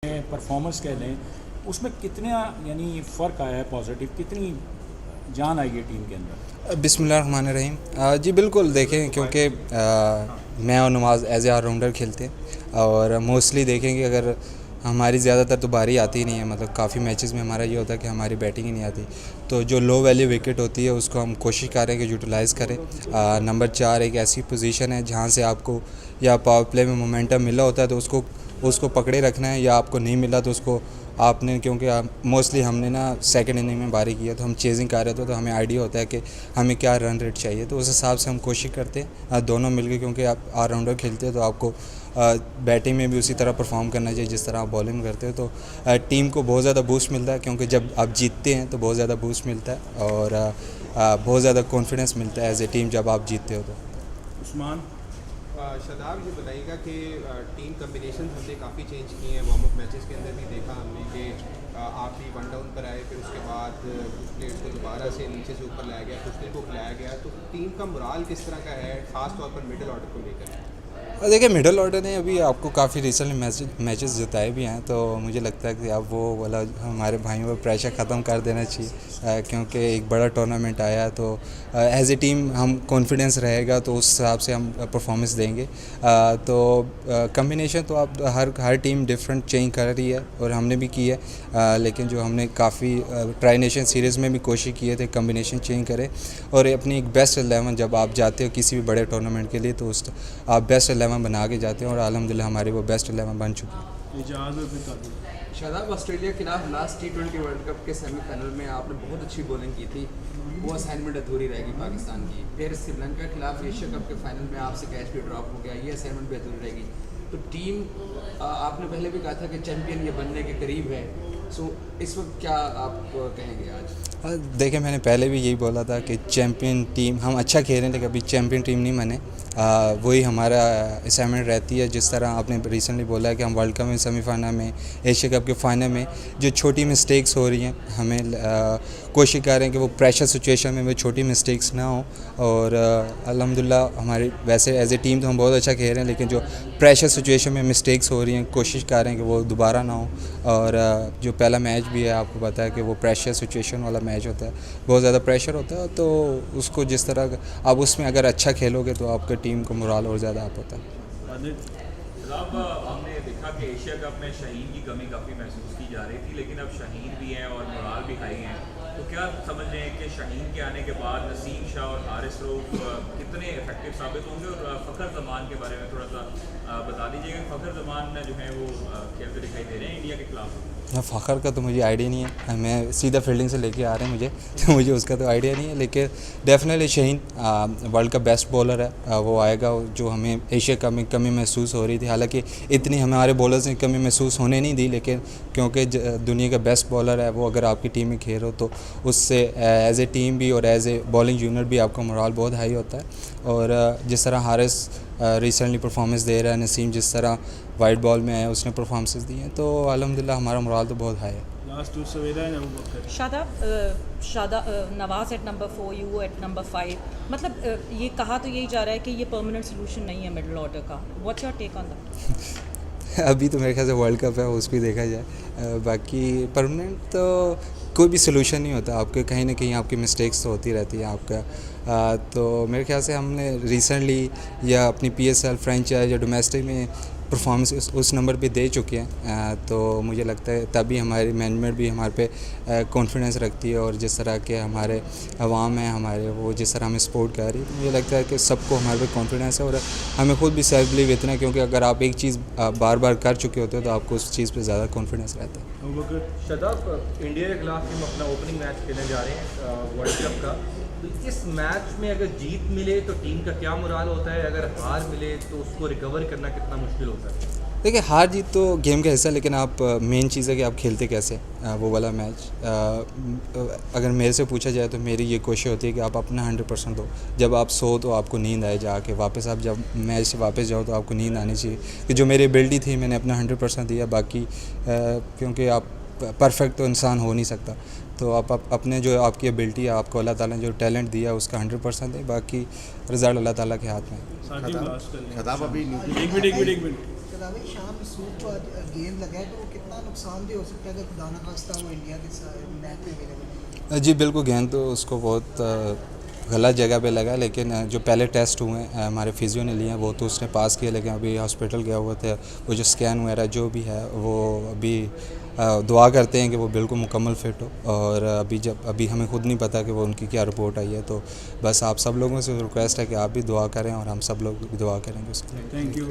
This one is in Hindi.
परफॉर्मेंस कह लें, उसमें कितना यानी फ़र्क आया है पॉजिटिव, कितनी जान आई है टीम के अंदर? बिस्मिल्लाहिर्रहमानिर्रहीम। जी बिल्कुल देखें, क्योंकि मैं और नवाज़ एज ए ऑलराउंडर खेलते हैं और मोस्टली देखेंगे अगर हमारी ज़्यादातर तो बारी आती ही नहीं है, मतलब काफ़ी मैचेस में हमारा ये होता है कि हमारी बैटिंग ही नहीं आती, तो जो लो वैल्यू विकेट होती है उसको हम कोशिश कर रहे हैं कि यूटिलाइज़ करें। नंबर 4 एक ऐसी पोजीशन है जहाँ से आपको या पावर प्ले में मोमेंटम मिला होता है तो उसको पकड़े रखना है, या आपको नहीं मिला तो उसको आपने, क्योंकि मोस्टली हमने ना सेकंड इनिंग में बारी की है तो हम चेजिंग कर रहे थे, तो हमें आइडिया होता है कि हमें क्या रन रेट चाहिए, तो उस हिसाब से हम कोशिश करते हैं दोनों मिलकर, क्योंकि आप ऑलराउंडर खेलते हैं तो आपको बैटिंग में भी उसी तरह परफॉर्म करना चाहिए जिस तरह आप बॉलिंग करते हो, तो टीम को बहुत ज़्यादा बूस्ट मिलता है, क्योंकि जब आप जीतते हैं तो बहुत ज़्यादा बूस्ट मिलता है और बहुत ज़्यादा कॉन्फिडेंस मिलता है एज ए टीम जब आप जीतते हो तो। उस्मान, शादाब ये बताइएगा कि टीम कम्बिनेशन हमने काफ़ी चेंज किए हैं। वार्म अप मैचेस के अंदर भी देखा हमने कि आप भी वन डाउन पर आए, फिर उसके बाद कुछ प्लेयर्स को दोबारा से नीचे से ऊपर लाया गया, कुछ को खिलाया गया, तो टीम का मोराल किस तरह का है, ख़ास तौर पर मिडिल ऑर्डर को लेकर? और देखिए, मिडल ऑर्डर ने अभी आपको काफ़ी रिसेंटली मैचेस जिताए भी हैं, तो मुझे लगता है कि अब वो वाला हमारे भाइयों पर प्रेशर ख़त्म कर देना चाहिए, क्योंकि एक बड़ा टूर्नामेंट आया है, तो एज ए टीम हम कॉन्फिडेंस रहेगा तो उस हिसाब से हम परफॉर्मेंस देंगे। तो कम्बिनेशन तो आप हर टीम डिफरेंट चेंज कर रही है और हमने भी की है, लेकिन जो हमने काफ़ी ट्राई नेशन सीरीज़ में भी कोशिश किए थे कम्बिनेशन चेंज करें और अपनी एक बेस्ट 11 जब आप जाते हो किसी भी बड़े टूर्नामेंट के लिए तो उस आप बेस्ट 11 बना के जाते हैं और अल्हम्दुलिल्लाह हमारी वो बेस्ट 11 बन चुकी है। शादाब, ऑस्ट्रेलिया के खिलाफ लास्ट T20 वर्ल्ड कप के सेमीफाइनल में आपने बहुत अच्छी बॉलिंग की थी, वो असाइनमेंट अधूरी रहेगी पाकिस्तान की। फिर श्रीलंका के खिलाफ एशिया कप के फाइनल में आपसे कैच भी ड्रॉप हो गया, ये असाइनमेंट भी अधूरी रहेगी। तो टीम आपने पहले भी कहा था कि चैम्पियन ये बनने के करीब है, सो इस वक्त क्या आप कहेंगे आज? देखिए, मैंने पहले भी यही बोला था कि चैम्पियन टीम हम अच्छा खेल रहे हैं, लेकिन अभी चैम्पियन टीम नहीं बने, वही हमारा असाइनमेंट रहती है। जिस तरह आपने रिसेंटली बोला है कि हम वर्ल्ड कप में सेमीफाइनल में, एशिया कप के फाइनल में जो छोटी मिस्टेक्स हो रही हैं, हमें कोशिश कर रहे हैं कि वो प्रेशर सिचुएशन में वो छोटी मिस्टेक्स ना हो, और अल्हम्दुलिल्लाह हमारी वैसे एज ए टीम तो हम बहुत अच्छा खेल रहे हैं, लेकिन जो प्रेशर सिचुएशन में मिस्टेक्स हो रही हैं कोशिश कर रहे हैं कि वो दोबारा ना हो। और जो पहला मैच भी है आपको पता है कि वो प्रेशर सिचुएशन वाला मैच होता है, बहुत ज़्यादा प्रेशर होता है, तो उसको जिस तरह आप उसमें अगर अच्छा खेलोगे तो आपकी टीम को मोराल और ज़्यादा अप होता है। अब हमने देखा कि एशिया कप में शाहीन की कमी काफ़ी महसूस की जा रही थी, लेकिन अब शाहीन भी हैं और मोराल भी हाई हैं, तो क्या समझ रहे हैं कि शाहीन के आने के बाद नसीम शाह और हारिस रऊफ कितने इफेक्टिव साबित होंगे? और फ़खर जमान के बारे में थोड़ा सा बता दीजिएगा। फ़खर जमान जो है वो खेलते दिखाई दे रहे हैं इंडिया के खिलाफ। फ़खर का तो मुझे आइडिया नहीं है, मैं सीधा फील्डिंग से लेके आ रहे हैं मुझे तो मुझे उसका तो आइडिया नहीं है, लेकिन डेफिनेटली शाहीन वर्ल्ड का बेस्ट बॉलर है, वो आएगा। जो हमें एशिया कप में कमी महसूस हो रही थी, हालांकि इतनी हमारे बॉलर्स ने कमी महसूस होने नहीं दी, लेकिन क्योंकि दुनिया का बेस्ट बॉलर है वो, अगर आपकी टीम में खेल हो तो उससे एज ए टीम भी और एज ए बॉलिंग यूनिट भी आपका मोराल बहुत हाई होता है। और जिस तरह हारिस रिसेंटली परफॉर्मेंस दे रहा है, नसीम जिस तरह वाइट बॉल में आया उसने परफॉर्मेंस दी हैं, तो अल्हम्दुलिल्लाह हमारा मोराल तो बहुत हाई है। शादाब, नवाज़ एट नंबर 4, यू एट नंबर 5, मतलब ये कहा तो यही जा रहा है कि ये परमानेंट सोल्यूशन नहीं है मिडिल ऑर्डर का। What's your take on that? अभी तो मेरे ख्याल से वर्ल्ड कप है, उस पर देखा जाए, बाकी परमानेंट तो कोई भी सोल्यूशन नहीं होता, आपके कहीं ना कहीं आपकी मिस्टेक्स तो होती रहती है आपका। तो मेरे ख्याल से हमने रिसेंटली या अपनी PSL फ्रेंचाइज या डोमेस्टिक में परफॉर्मेंस उस नंबर पे दे चुके हैं, तो मुझे लगता है तभी हमारी मैनेजमेंट भी हमारे पे कॉन्फिडेंस रखती है, और जिस तरह के हमारे अवाम हैं हमारे, वो जिस तरह हमें सपोर्ट कर रही है, तो मुझे लगता है कि सबको हमारे पे कॉन्फिडेंस है और हमें खुद भी सेल्फ बिलीव इतना है, क्योंकि अगर आप एक चीज़ बार बार कर चुके होते हो तो आपको उस चीज़ पर ज़्यादा कॉन्फिडेंस रहता है। शादाब, इंडिया के खिलाफ हम अपना ओपनिंग मैच खेलने जा रहे हैं वर्ल्ड कप का, तो इस मैच में अगर जीत मिले तो टीम का क्या मोराल होता है, अगर हार मिले तो उसको रिकवर करना कितना मुश्किल होता है? देखिए, हार जीत तो गेम का हिस्सा है, लेकिन आप मेन चीज़ है कि आप खेलते कैसे वो वाला मैच। अगर मेरे से पूछा जाए तो मेरी ये कोशिश होती है कि आप अपना 100% दो। जब आप सो तो आपको नींद आए, जाके वापस आप जब मैच से वापस जाओ तो आपको नींद आनी चाहिए कि जो मेरी एबिलिटी थी मैंने अपना 100% दिया। बाकी क्योंकि आप परफेक्ट तो इंसान हो नहीं सकता, तो आप अपने जो आपकी एबिलिटी है, आपको अल्लाह ताला ने जो टैलेंट दिया उसका 100% है, बाकी रिज़ल्ट अल्लाह ताला के हाथ में है। शादाब, शादाब, अभी एक मिनट शदाब भाई शाम सूद को आज गेंद लगा है तो वो कितना नुकसानदेह हो सकता है अगर खुदा न खास्ता वो इंडिया के मैच में अवेलेबल? जी बिल्कुल, गेंद तो उसको बहुत गलत जगह पे लगा, लेकिन जो पहले टेस्ट हुए हैं हमारे फिजियो ने लिए हैं वो तो उसने पास किया, लेकिन अभी हॉस्पिटल गया हुआ था, वो जो स्कैन वगैरह जो भी है वो अभी दुआ करते हैं कि वो बिल्कुल मुकम्मल फ़िट हो। और अभी हमें खुद नहीं पता कि वो उनकी क्या रिपोर्ट आई है, तो बस आप सब लोगों से रिक्वेस्ट है कि आप भी दुआ करें और हम सब लोग भी दुआ करेंगे उसके लिए। Thank you.